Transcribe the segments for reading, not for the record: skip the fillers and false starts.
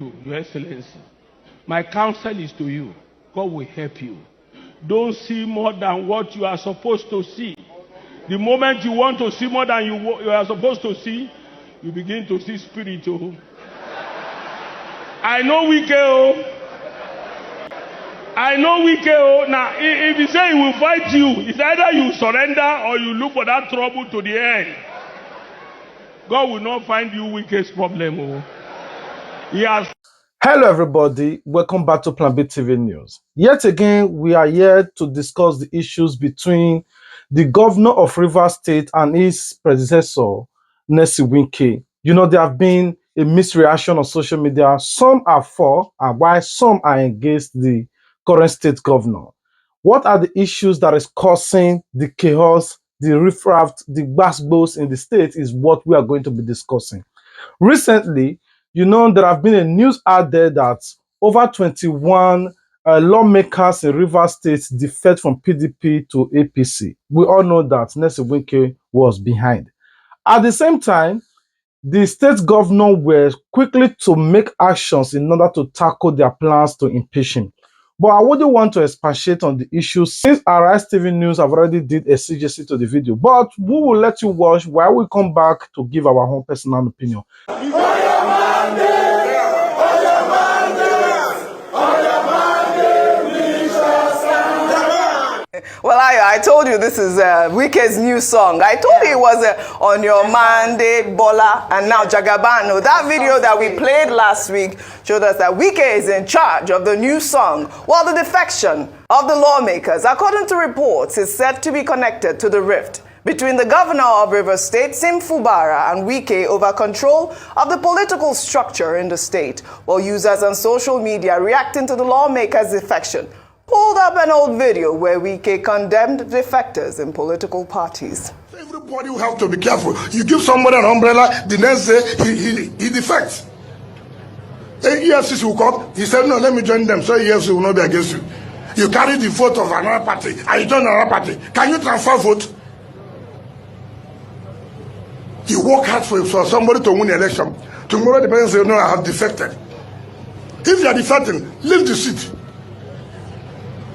Your Excellency, my counsel is to you. God will help you. Don't see more than what you are supposed to see. The moment you want to see more than you are supposed to see, you begin to see spirit. Oh. I know Wike. Oh. I know Wike. Oh. Now, if he say he will fight you, it's either you surrender or you look for that trouble to the end. God will not find you Wike's problem. Oh. He has. Hello everybody, welcome back to Plan B TV News. Yet again, we are here to discuss the issues between the governor of Rivers State and his predecessor, Nyesom Wike. You know, there have been a misreaction on social media. Some are for and while some are against the current state governor. What are the issues that is causing the chaos, the riffraff, the gbasgbos in the state is what we are going to be discussing. Recently, you know, there have been a news out there that over 21 lawmakers in Rivers State defect from PDP to APC. We all know that Nyesom Wike was behind. At the same time, the state governor were quickly to make actions in order to tackle their plans to impeach him. But I wouldn't want to expatiate on the issue since Arise TV News have already did a CJC to the video. But we will let you watch while we come back to give our own personal opinion. Well, I told you this is Wike's new song. I told you it was On Your Monday, Bola, and now Jagabano. That video that we played last week showed us that Wike is in charge of the new song, while the defection of the lawmakers, according to reports, is said to be connected to the rift between the governor of Rivers State, Fubara, and Wike over control of the political structure in the state, while users on social media reacting to the lawmakers' defection pulled up an old video where Wike condemned defectors in political parties. Everybody will have to be careful. You give somebody an umbrella, the next day he defects. The EFCC will come, he said, no, let me join them, so EFCC will not be against you. You carry the vote of another party, and you join another party. Can you transfer vote? You work hard for somebody to win the election. Tomorrow the person say, no, I have defected. If you are defecting, leave the seat.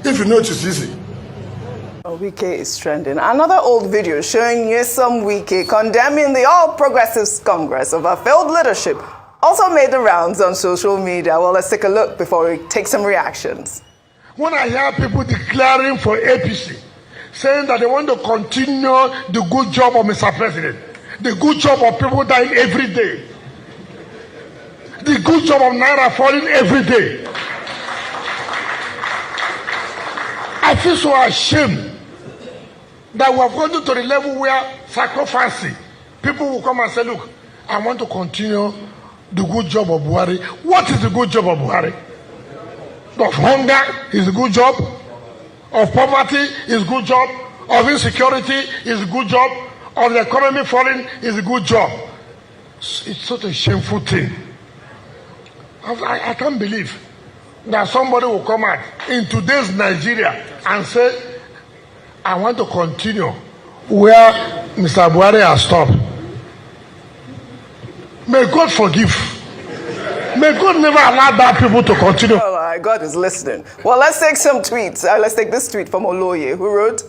If you know it is easy. Wike is trending. Another old video showing Nyesom Wike condemning the All Progressives Congress of a failed leadership also made the rounds on social media. Well, let's take a look before we take some reactions. When I hear people declaring for APC, saying that they want to continue the good job of Mr. President, the good job of people dying every day, the good job of Naira falling every day, I feel so ashamed that we have gotten to the level where sacrificing, people will come and say, look, I want to continue the good job of Buhari. What is the good job of Buhari? Of hunger is a good job. Of poverty is a good job. Of insecurity is a good job. Of the economy falling is a good job. It's such a shameful thing. I can't believe that somebody will come out in today's Nigeria and say, I want to continue where Mr. Buhari has stopped. May God forgive. May God never allow bad people to continue. All right, God is listening. Well, let's take some tweets. Let's take this tweet from Oloye, who wrote,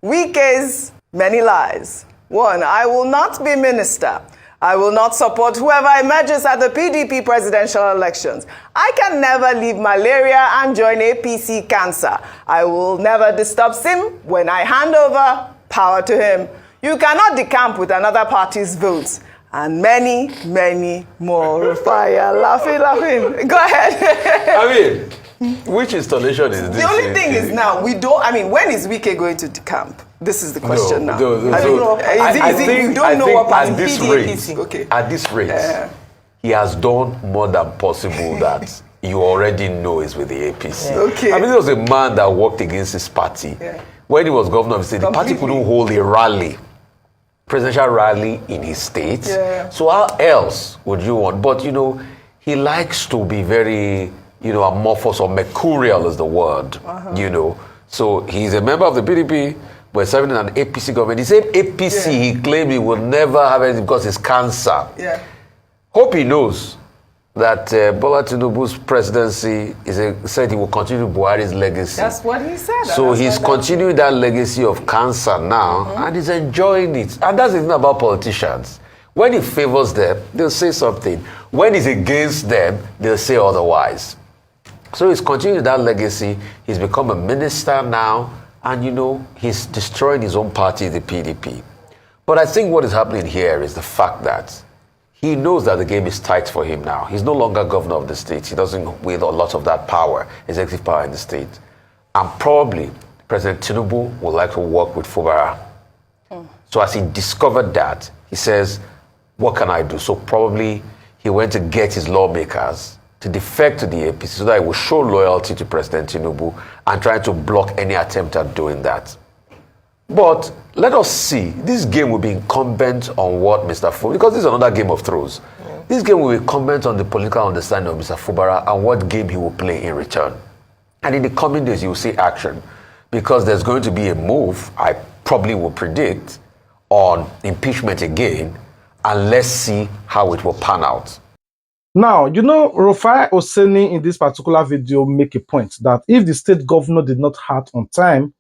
Wike's many lies. 1, I will not be minister. I will not support whoever emerges at the PDP presidential elections. I can never leave malaria and join APC cancer. I will never disturb Sim when I hand over power to him. You cannot decamp with another party's votes. And many, many more. Fire, laughing. Go ahead. I mean, which installation is this? The only thing is now, we don't, when is Wike going to decamp? This is the question now. I think you don't know what at this rate, okay. At this rate, he has done more than possible that you already know is with the APC. Okay. I mean, there was a man that worked against his party. When he was governor of the state, the party couldn't hold a rally, presidential rally in his state. So how else would you want? But, you know, he likes to be very, you know, amorphous or mercurial is the word, you know. So he's a member of the PDP, but serving in an APC government. The same APC he claimed he would never have anything because it's cancer. Hope he knows that Bola Tinubu's presidency said he will continue Buhari's legacy. That's what he said. So he's continuing that legacy of cancer now, and he's enjoying it. And that's the thing about politicians. When he favors them, they'll say something. When he's against them, they'll say otherwise. So he's continuing that legacy. He's become a minister now, and he's destroying his own party, the PDP. But I think what is happening here is the fact that he knows that the game is tight for him now. He's no longer governor of the state. He doesn't wield a lot of that power, executive power in the state. And probably President Tinubu would like to work with Fubara. So as he discovered that, he says, what can I do? So probably he went to get his lawmakers to defect to the APC so that he will show loyalty to President Tinubu and try to block any attempt at doing that. But let us see. This game will be incumbent on what Mr. Fubara, because this is another Game of Thrones. This game will be incumbent on the political understanding of Mr. Fubara and what game he will play in return. And in the coming days, you will see action, because there's going to be a move, I probably will predict, on impeachment again, and let's see how it will pan out. Now, Rufai Oseni in this particular video make a point that if the state governor did not act on time,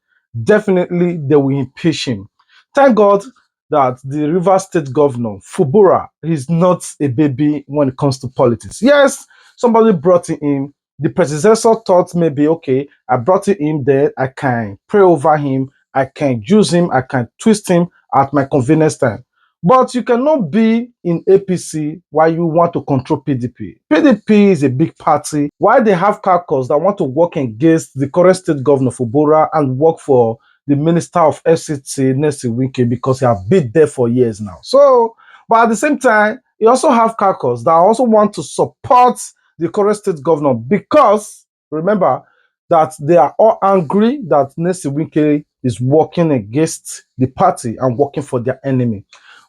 definitely they will impeach him. Thank God that the Rivers State governor, Fubara, is not a baby when it comes to politics. Yes, somebody brought him in. The predecessor thought maybe, okay, I brought him in there, I can pray over him, I can use him, I can twist him at my convenience time. But you cannot be in APC while you want to control PDP. PDP is a big party. Why they have caucus that want to work against the current state governor Fubara and work for the minister of FCT, Nyesom Wike, because he have been there for years now. So, but at the same time, you also have caucus that also want to support the current state governor, because remember that they are all angry that Nyesom Wike is working against the party and working for their enemy.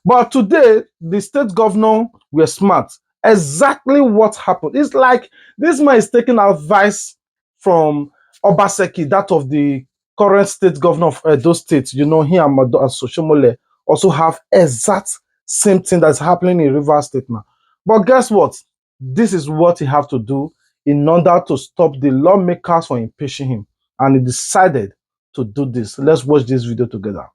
But today, the state governor were smart. Exactly what happened. It's like this man is taking advice from Obaseki, that of the current state governor of Edo State. He and Soshomole also have exact same thing that's happening in Rivers State now. But guess what? This is what he have to do in order to stop the lawmakers from impeaching him. And he decided to do this. Let's watch this video together.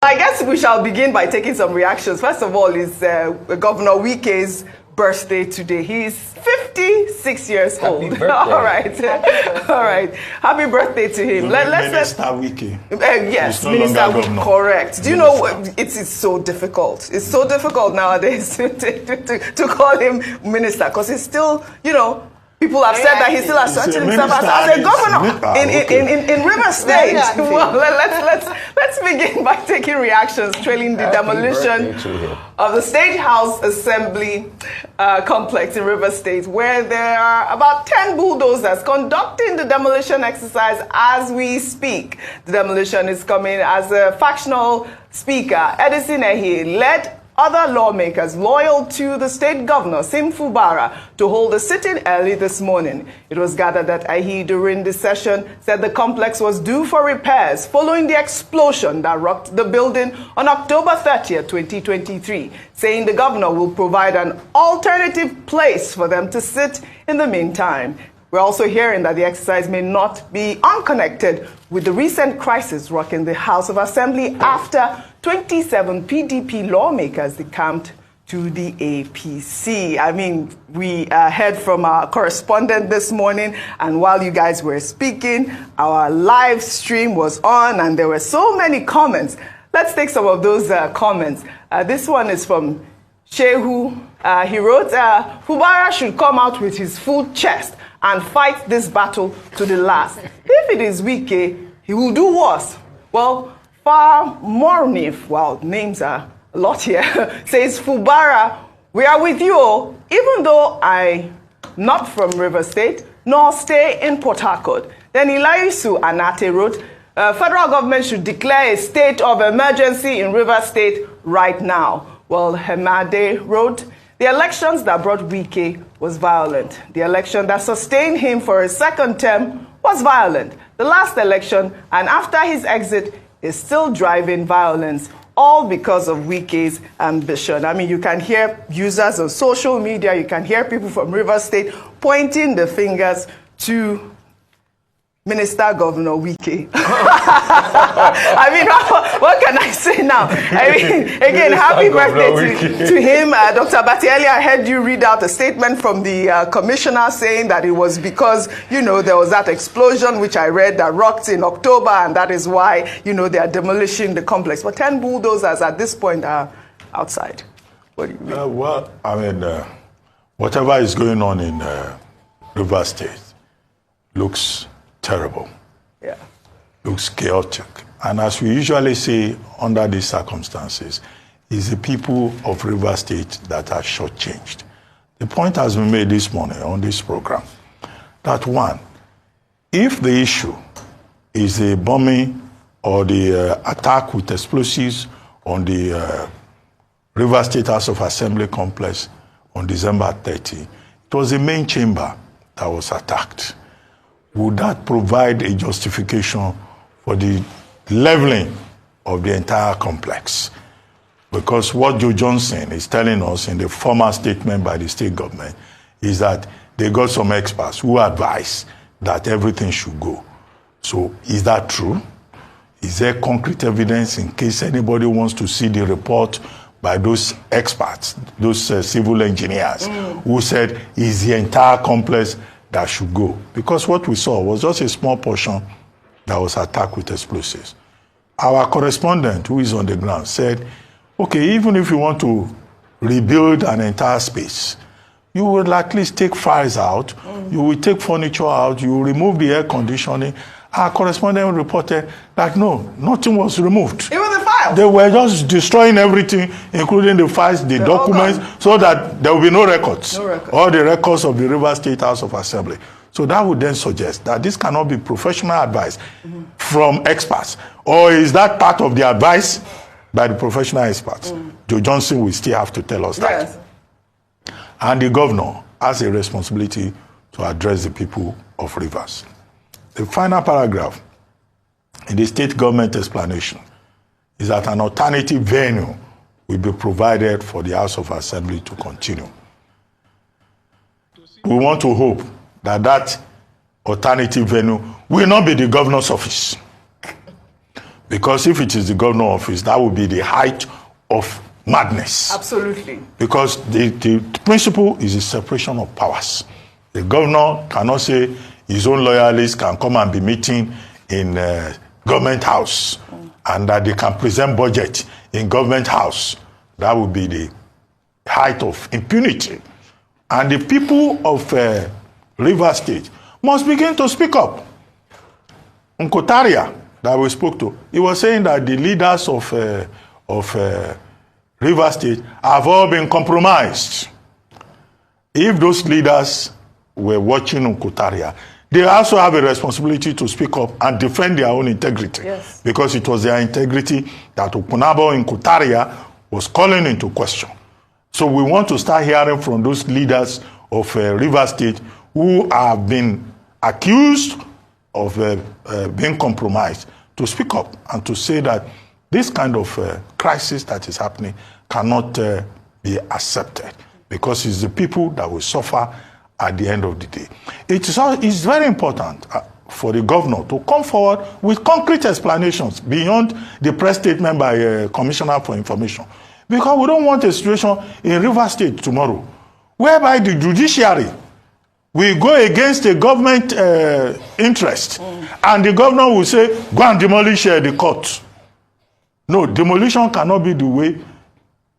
I guess we shall begin by taking some reactions. First of all, is Governor Wike's birthday today. He's 56 years old. All right. All right. Happy birthday to him. Minister Wike. Yes, Minister Wike, correct. Do you know, it's so difficult. It's so difficult nowadays to call him minister, because he's still, people have said that he still asserted himself as a governor in River State. Well, let's begin by taking reactions trailing the demolition of the State House Assembly complex in River State, where there are about 10 bulldozers conducting the demolition exercise as we speak. The demolition is coming as a factional speaker, Edison Ehi, led other lawmakers loyal to the state governor, Sim Fubara, to hold a sitting early this morning. It was gathered that Ahi, during this session, said the complex was due for repairs following the explosion that rocked the building on October 30th, 2023, saying the governor will provide an alternative place for them to sit in the meantime. We're also hearing that the exercise may not be unconnected with the recent crisis rocking the House of Assembly after 27 PDP lawmakers decamped to the APC. I mean, we heard from our correspondent this morning, and while you guys were speaking, our live stream was on, and there were so many comments. Let's take some of those comments. This one is from Shehu. He wrote, Fubara should come out with his full chest and fight this battle to the last. If it is Wike, he will do worse. Well, Far Mornif, well, names are a lot here, says, Fubara, we are with you, even though I'm not from River State, nor stay in Port Harcourt. Then Ilaisu Anate wrote, federal government should declare a state of emergency in River State right now. Well, Hemade wrote, the elections that brought Wike was violent. The election that sustained him for a second term was violent. The last election, and after his exit, is still driving violence. all because of Wike's ambition. I mean, you can hear users on social media, you can hear people from Rivers State pointing the fingers to Minister Governor Wike. I mean, what can I say now? I mean, again, happy birthday to him. Dr. Batieli, I heard you read out a statement from the commissioner saying that it was because, you know, there was that explosion, which I read, that rocked in October, and that is why, you know, they are demolishing the complex. But 10 bulldozers at this point are outside. What do you mean? Well, I mean, whatever is going on in Rivers State looks terrible. Yeah. Looks chaotic. And as we usually say under these circumstances, it's the people of Rivers State that are shortchanged. The point has been made this morning on this program that one, if the issue is the bombing or the attack with explosives on the Rivers State House of Assembly complex on December 30, it was the main chamber that was attacked. Would that provide a justification for the leveling of the entire complex? Because what Joe Johnson is telling us in the former statement by the state government is that they got some experts who advise that everything should go. So is that true? Is there concrete evidence in case anybody wants to see the report by those experts, those civil engineers who said is the entire complex that should go? Because what we saw was just a small portion that was attacked with explosives. Our correspondent who is on the ground said, okay, even if you want to rebuild an entire space, you will at least take files out, you will take furniture out, you will remove the air conditioning. Our correspondent reported that no, nothing was removed. Even the files? They were just destroying everything, including the files, the documents, so that there will be no records. No records. All the records of the Rivers State House of Assembly. So that would then suggest that this cannot be professional advice from experts. Or is that part of the advice by the professional experts? Joe Johnson will still have to tell us that. Yes. And the governor has a responsibility to address the people of Rivers. The final paragraph in the state government explanation is that an alternative venue will be provided for the House of Assembly to continue. We want to hope that that alternative venue will not be the governor's office. Because if it is the governor's office, that would be the height of madness. Absolutely. Because the principle is the separation of powers. The governor cannot say his own loyalists can come and be meeting in government house and that they can present budget in government house. That would be the height of impunity. And the people of Rivers State must begin to speak up. Nkotaria, that we spoke to, he was saying that the leaders of Rivers State have all been compromised. If those leaders were watching Nkotaria, they also have a responsibility to speak up and defend their own integrity. Yes. Because it was their integrity that Okunabo in Nkotaria was calling into question. So we want to start hearing from those leaders of Rivers State who have been accused of being compromised to speak up and to say that this kind of crisis that is happening cannot be accepted, because it's the people that will suffer at the end of the day. It's very important for the governor to come forward with concrete explanations beyond the press statement by Commissioner for Information. Because we don't want a situation in Rivers State tomorrow whereby the judiciary will go against the government interest and the governor will say, go and demolish the court. No, demolition cannot be the way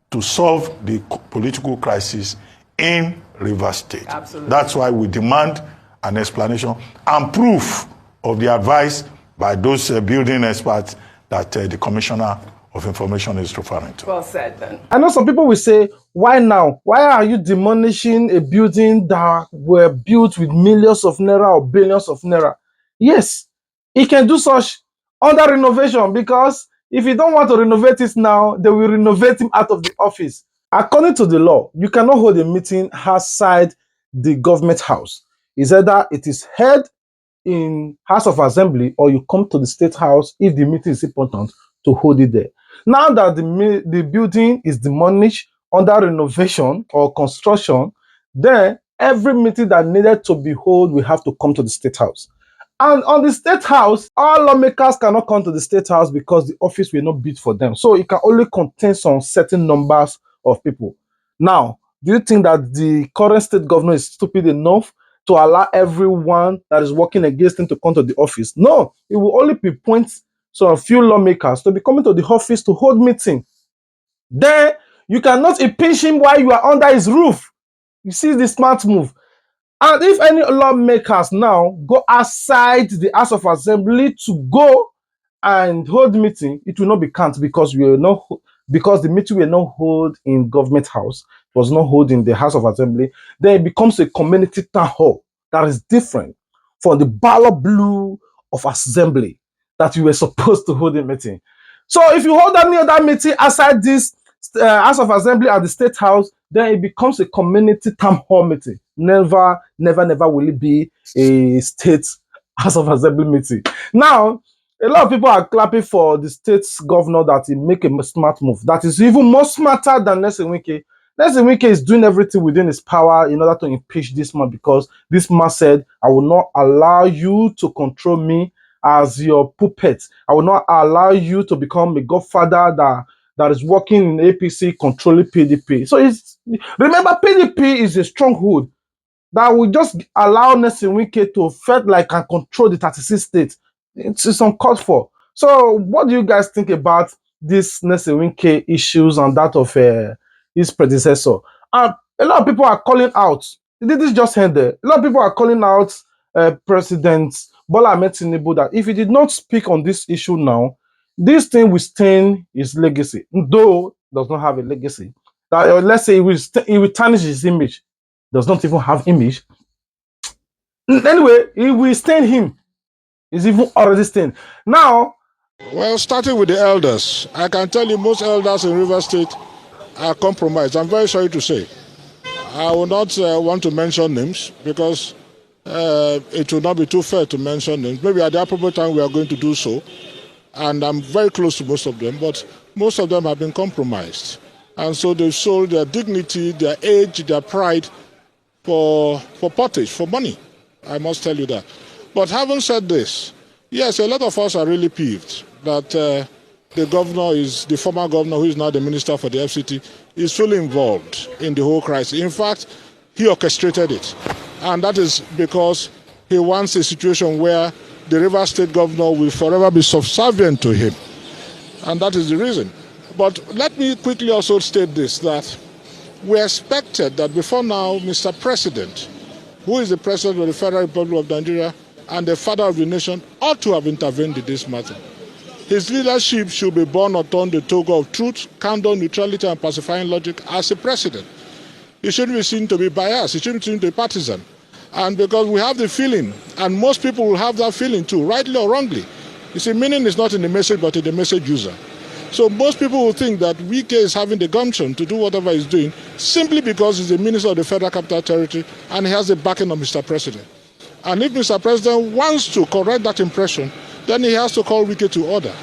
to solve the political crisis in Rivers State. Absolutely. That's why we demand an explanation and proof of the advice by those building experts that the Commissioner of Information is referring to. Well said then. I know some people will say, why now? Why are you demolishing a building that were built with millions of naira or billions of naira? Yes, it can do such under renovation, because if you don't want to renovate it now, they will renovate him out of the office. According to the law, you cannot hold a meeting outside the government house. It's either it is held in House of Assembly or you come to the State House if the meeting is important to hold it there. Now that the building is demolished, under renovation or construction, then every meeting that needed to be held will have to come to the State House. And on the State House, all lawmakers cannot come to the State House because the office will not bid for them. So it can only contain some certain numbers of people. Now, do you think that the current state governor is stupid enough to allow everyone that is working against him to come to the office? No, it will only pinpoint some few lawmakers to be coming to the office to hold meeting. Then you cannot impeach him while you are under his roof. You see the smart move. And if any lawmakers now go outside the House of Assembly to go and hold meeting, it will not be counted because the meeting will not hold in government house, it was not hold in the House of Assembly. Then it becomes a community town hall that is different from the ballot blue of assembly that you were supposed to hold a meeting. So if you hold any other meeting outside this House of Assembly at the State House, then it becomes a community town hall meeting. Never will it be a state House of Assembly meeting. Now, a lot of people are clapping for the state governor that he make a smart move. That is even more smarter than Nyesom Wike. Nyesom Wike is doing everything within his power in order to impeach this man because this man said, I will not allow you to control me as your puppet. I will not allow you to become a godfather that is working in APC controlling PDP. So remember, PDP is a stronghold that will just allow Nyesom Wike to fight like and control the 36 states. It's uncalled for. So what do you guys think about this Nyesom Wike issues and that of his predecessor? And a lot of people are calling out. This just ended. A lot of people are calling out President Bola Ahmed Tinubu that if he did not speak on this issue now, this thing will stain his legacy, though does not have a legacy. That let's say he will tarnish his image, does not even have image. Anyway, it will stain him. He's even already stained. Now, well, starting with the elders, I can tell you most elders in River State are compromised. I'm very sorry to say. I will not want to mention names because it will not be too fair to mention names. Maybe at the appropriate time we are going to do so. And I'm very close to most of them, but most of them have been compromised. And so they've sold their dignity, their age, their pride for pottage, for money. I must tell you that. But having said this, yes, a lot of us are really peeved that the former governor, who is now the minister for the FCT, is fully involved in the whole crisis. In fact, he orchestrated it. And that is because he wants a situation where the River State governor will forever be subservient to him. And that is the reason. But let me quickly also state this, that we expected that before now, Mr. President, who is the President of the Federal Republic of Nigeria and the father of the nation, ought to have intervened in this matter. His leadership should be born upon the toga of truth, candor, neutrality, and pacifying logic as a president. He shouldn't be seen to be biased. He shouldn't be seen to be partisan. And because we have the feeling, and most people will have that feeling too, rightly or wrongly. You see, meaning is not in the message, but in the message user. So most people will think that Wike is having the gumption to do whatever he's doing simply because he's the minister of the Federal Capital Territory and he has the backing of Mr. President. And if Mr. President wants to correct that impression, then he has to call Wike to order.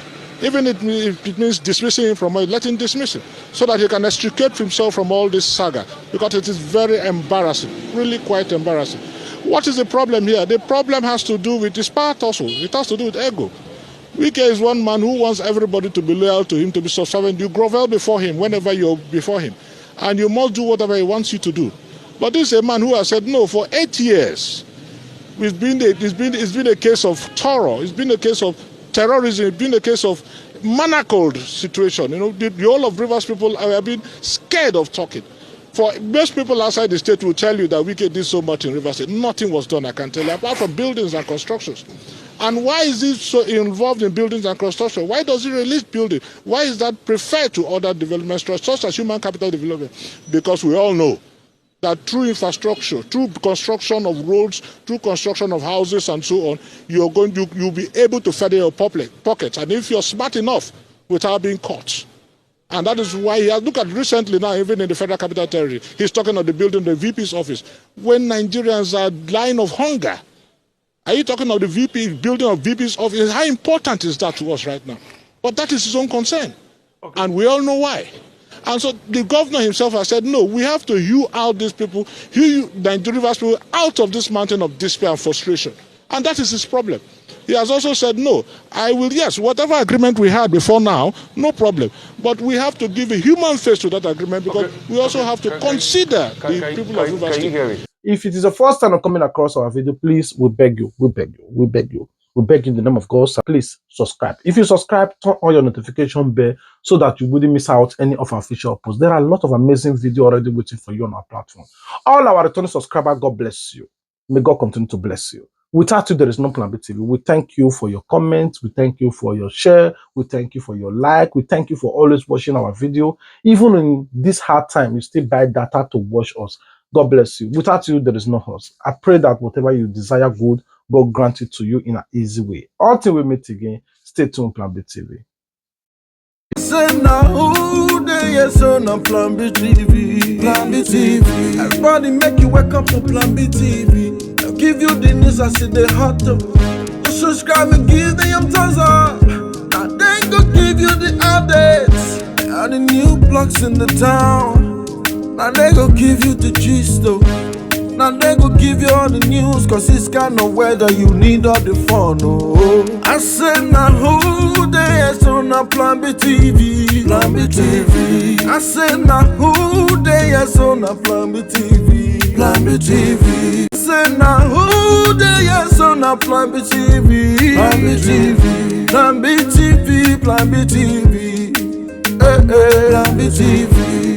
Even if it means dismissing him from it, let him dismiss him so that he can extricate himself from all this saga, because it is very embarrassing, really quite embarrassing. What is the problem here? The problem has to do with his part also. It has to do with ego. Wike is one man who wants everybody to be loyal to him, to be subservient. You grovel before him whenever you're before him, and you must do whatever he wants you to do. But this is a man who has said no for 8 years. It's been a case of terror. It's been a case of terrorism. It's been a case of manacled situation. You know, the whole of Rivers people have been scared of talking. For most people outside the state will tell you that Wike did so much in Rivers State. Nothing was done, I can tell you, apart from buildings and constructions. And why is he so involved in buildings and construction? Why does he release buildings? Why is that preferred to other development structures, such as human capital development? Because we all know that through infrastructure, through construction of roads, through construction of houses and so on, you'll be able to feather your pockets. And if you're smart enough without being caught. And that is why he has, look at recently now, even in the Federal Capital Territory, he's talking of the building of the VP's office. When Nigerians are dying of hunger, are you talking of the building of VP's office? How important is that to us right now? But that is his own concern. Okay. And we all know why. And so the governor himself has said, no, we have to hew out these people, hew the Rivers people out of this mountain of despair and frustration. And that is his problem. He has also said, no, I will, yes, whatever agreement we had before now, no problem. But we have to give a human face to that agreement because we also have to consider the people of Rivers State. If it is the first time I'm coming across our video, please, we beg you, we beg you, we beg you. We beg you in the name of God, so please subscribe. If you subscribe, turn on your notification bell so that you wouldn't miss out any of our official posts. There are a lot of amazing videos already waiting for you on our platform. All our returning subscribers, God bless you. May God continue to bless you. Without you, there is no Plan B TV. We thank you for your comments. We thank you for your share. We thank you for your like. We thank you for always watching our video. Even in this hard time, you still buy data to watch us. God bless you. Without you, there is no us. I pray that whatever you desire good, God grant it to you in an easy way. Until we meet again, stay tuned, Plan B TV. Say now who they is on Plan B TV. Plan B TV. Everybody make you wake up to Plan B TV. I'll give you the news I see the hot up. Just subscribe and give them thumbs up. Now they go give you the updates. They are the new blocks in the town. Now they go give you the gist though. Now they go give you all the news, cause it's kind of weather you need all the fun, oh. I said now who they is on Plan B TV. Plan B TV. I said now who they is on Plan B TV. Plan B TV. I said now who they is on Plan B TV. Plan B TV. Plan B TV. Plan B TV. Plan B TV.